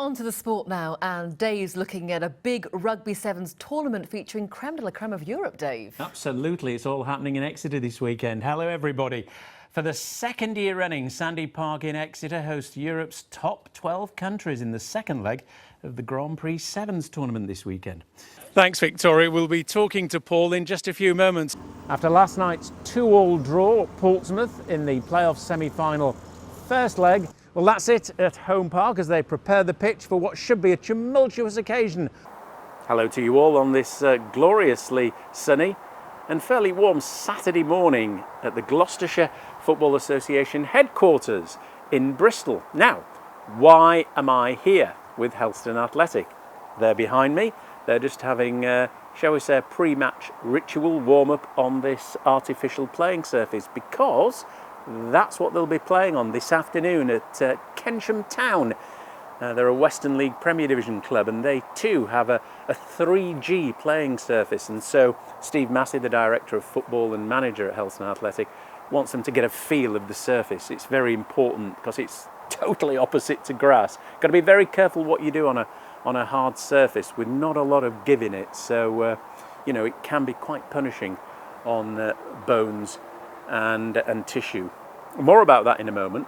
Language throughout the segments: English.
On to the sport now, and Dave's looking at a big Rugby Sevens tournament featuring creme de la creme of Europe, Dave. Absolutely, it's all happening in Exeter this weekend. Hello everybody. For the second year running, Sandy Park in Exeter hosts Europe's top 12 countries in the second leg of the Grand Prix Sevens tournament this weekend. Thanks, Victoria. We'll be talking to Paul in just a few moments. After last night's 2-2 draw at Portsmouth in the playoff semi-final first leg, well, that's it at Home Park as they prepare the pitch for what should be a tumultuous occasion. Hello to you all on this gloriously sunny and fairly warm Saturday morning at the Gloucestershire Football Association headquarters in Bristol. Now, why am I here with Helston Athletic? They're behind me. They're just having, shall we say, a pre-match ritual warm-up on this artificial playing surface because that's what they'll be playing on this afternoon at Keynsham Town. They're a Western League Premier Division club and they too have a 3G playing surface, and so Steve Massey, the Director of Football and Manager at Helston Athletic, wants them to get a feel of the surface. It's very important because it's totally opposite to grass. Got to be very careful what you do on a hard surface with not a lot of give in it, so you know, it can be quite punishing on bones and tissue. More about that in a moment.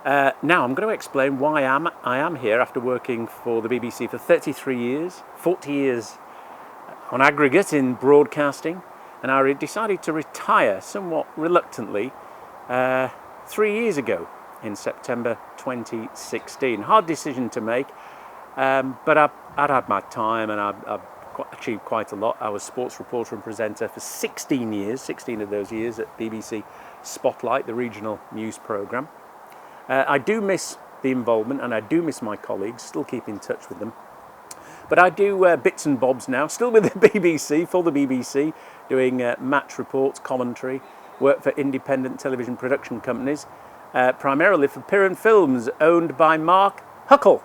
Now I'm going to explain why I am here after working for the BBC for 33 years, 40 years on aggregate in broadcasting, and I decided to retire somewhat reluctantly 3 years ago in September 2016. Hard decision to make, but I'd had my time and I've achieved quite a lot. I was sports reporter and presenter for 16 years, 16 of those years at BBC Spotlight, the regional news programme. I do miss the involvement and I do miss my colleagues, still keep in touch with them. But I do bits and bobs now, still with the BBC, for the BBC, doing match reports, commentary, work for independent television production companies, primarily for Piran Films, owned by Mark Huckle.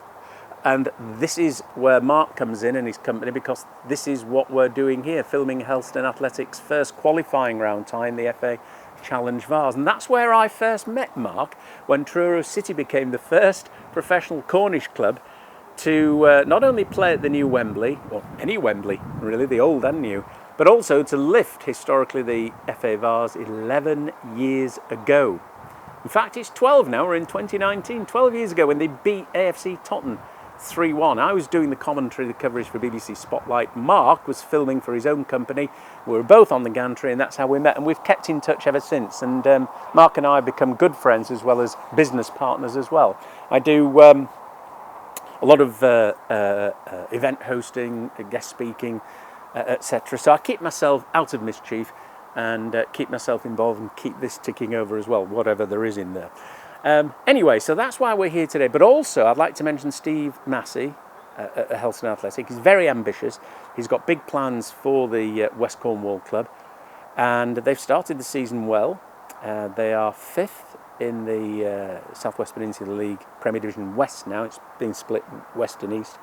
And this is where Mark comes in and his company, because this is what we're doing here, filming Helston Athletic's first qualifying round tie in the FA Challenge Vase. And that's where I first met Mark, when Truro City became the first professional Cornish club to not only play at the new Wembley, or any Wembley really, the old and new, but also to lift historically the FA Vase 11 years ago. In fact, it's 12 now, we're in 2019, 12 years ago when they beat AFC Tottenham 3-1. I was doing the commentary, the coverage for BBC Spotlight. Mark was filming for his own company. We were both on the gantry and that's how we met, and we've kept in touch ever since. And Mark and I have become good friends as well as business partners as well. I do a lot of event hosting, guest speaking, etc. So I keep myself out of mischief and keep myself involved and keep this ticking over as well, whatever there is in there. Anyway, so that's why we're here today. But also, I'd like to mention Steve Massey at Helston Athletic. He's very ambitious. He's got big plans for the West Cornwall club. And they've started the season well. They are 5th in the South West Peninsula League Premier Division West now. It's been split West and East.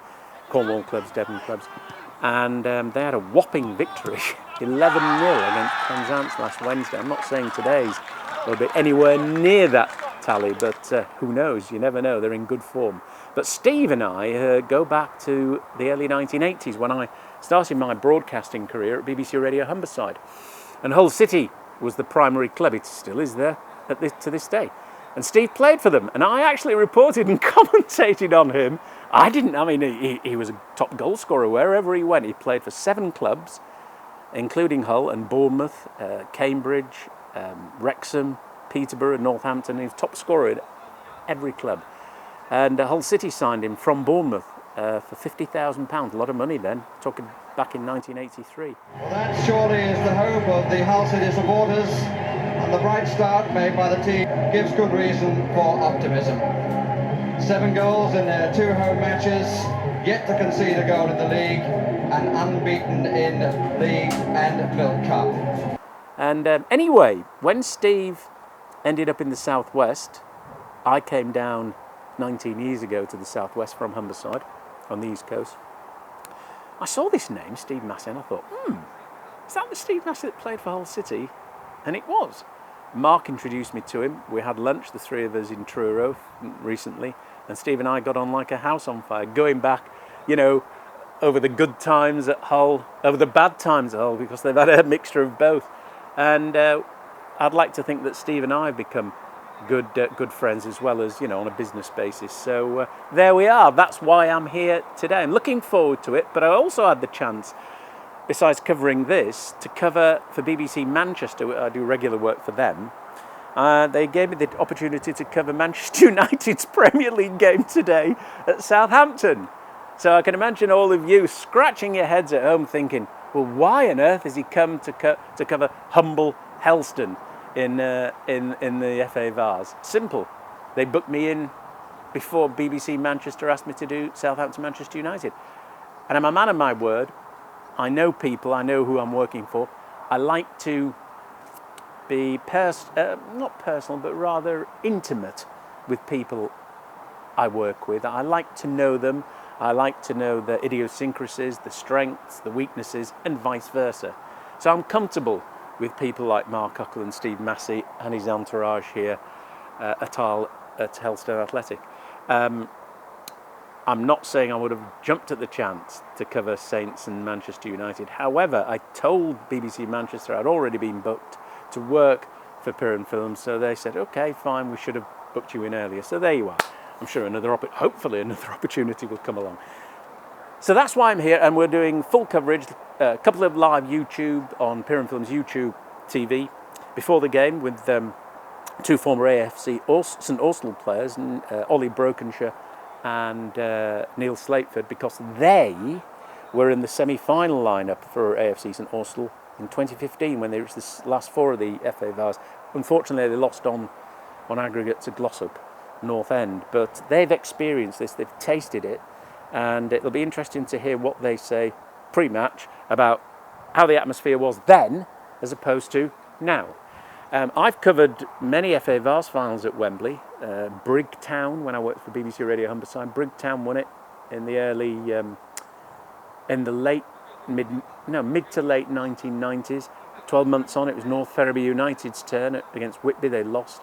Cornwall clubs, Devon clubs. And they had a whopping victory, 11-0 against Penzance last Wednesday. I'm not saying today's will be anywhere near that tally, but who knows? You never know. They're in good form. But Steve and I go back to the early 1980s when I started my broadcasting career at BBC Radio Humberside. And Hull City was the primary club. It still is there to this day. And Steve played for them. And I actually reported and commentated on him. He was a top goal scorer wherever he went. He played for 7 clubs, including Hull and Bournemouth, Cambridge, Wrexham, Peterborough, Northampton. He was top scorer at every club. And Hull City signed him from Bournemouth for £50,000. A lot of money then, talking back in 1983. Well, that surely is the hope of the Hull City supporters, and the bright start made by the team gives good reason for optimism. 7 goals in their 2 home matches, yet to concede a goal in the league, and unbeaten in league and Milk Cup. And anyway, when Steve ended up in the southwest, I came down 19 years ago to the southwest from Humberside on the east coast. I saw this name, Steve Massey, and I thought, is that the Steve Massey that played for Hull City? And it was. Mark introduced me to him. We had lunch, the three of us, in Truro recently, and Steve and I got on like a house on fire, going back, you know, over the good times at Hull, over the bad times at Hull, because they've had a mixture of both. And I'd like to think that Steve and I have become good friends, as well as, you know, on a business basis. So there we are. That's why I'm here today. I'm looking forward to it, but I also had the chance, besides covering this, to cover for BBC Manchester. I do regular work for them. They gave me the opportunity to cover Manchester United's Premier League game today at Southampton. So I can imagine all of you scratching your heads at home thinking, well, why on earth has he come to cover humble Helston in the FA Vase? Simple. They booked me in before BBC Manchester asked me to do Southampton Manchester United. And I'm a man of my word. I know people, I know who I'm working for. I like to be not personal, but rather intimate with people I work with. I like to know them. I like to know the idiosyncrasies, the strengths, the weaknesses, and vice versa. So I'm comfortable with people like Mark Huckle and Steve Massey and his entourage here at Helston Athletic. I'm not saying I would have jumped at the chance to cover Saints and Manchester United. However, I told BBC Manchester I'd already been booked to work for Piran Films, so they said, okay, fine, we should have booked you in earlier. So there you are. I'm sure hopefully another opportunity will come along. So that's why I'm here, and we're doing full coverage, a couple of live YouTube on Piran Films YouTube TV before the game with two former AFC St Austell players, Ollie Brokenshire and Neil Slateford, because they were in the semi-final lineup for AFC St Austell in 2015 when they reached the last four of the FA Vase. Unfortunately, they lost on aggregate to Glossop North End, but they've experienced this, they've tasted it, and it'll be interesting to hear what they say pre-match about how the atmosphere was then as opposed to now. I've covered many FA Vase finals at Wembley. Brigtown, when I worked for BBC Radio Humberside, Brigtown won it in the mid to late 1990s. 12 months on, it was North Ferriby United's turn against Whitby. They lost.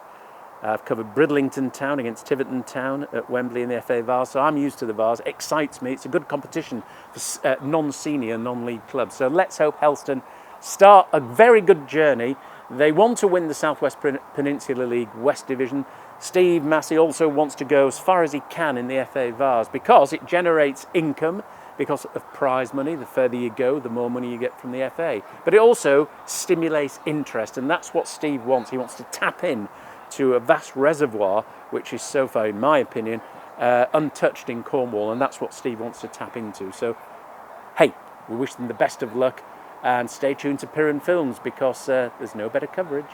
I've covered Bridlington Town against Tiverton Town at Wembley in the FA Vase, so I'm used to the Vase. Excites me. It's a good competition for non-senior, non-league clubs. So let's hope Helston start a very good journey. They want to win the South West Peninsula League West Division. Steve Massey also wants to go as far as he can in the FA Vase because it generates income, because of prize money. The further you go, the more money you get from the FA. But it also stimulates interest, and that's what Steve wants. He wants to tap in to a vast reservoir, which is so far, in my opinion, untouched in Cornwall, and that's what Steve wants to tap into. So, hey, we wish them the best of luck, and stay tuned to Piran Films because there's no better coverage.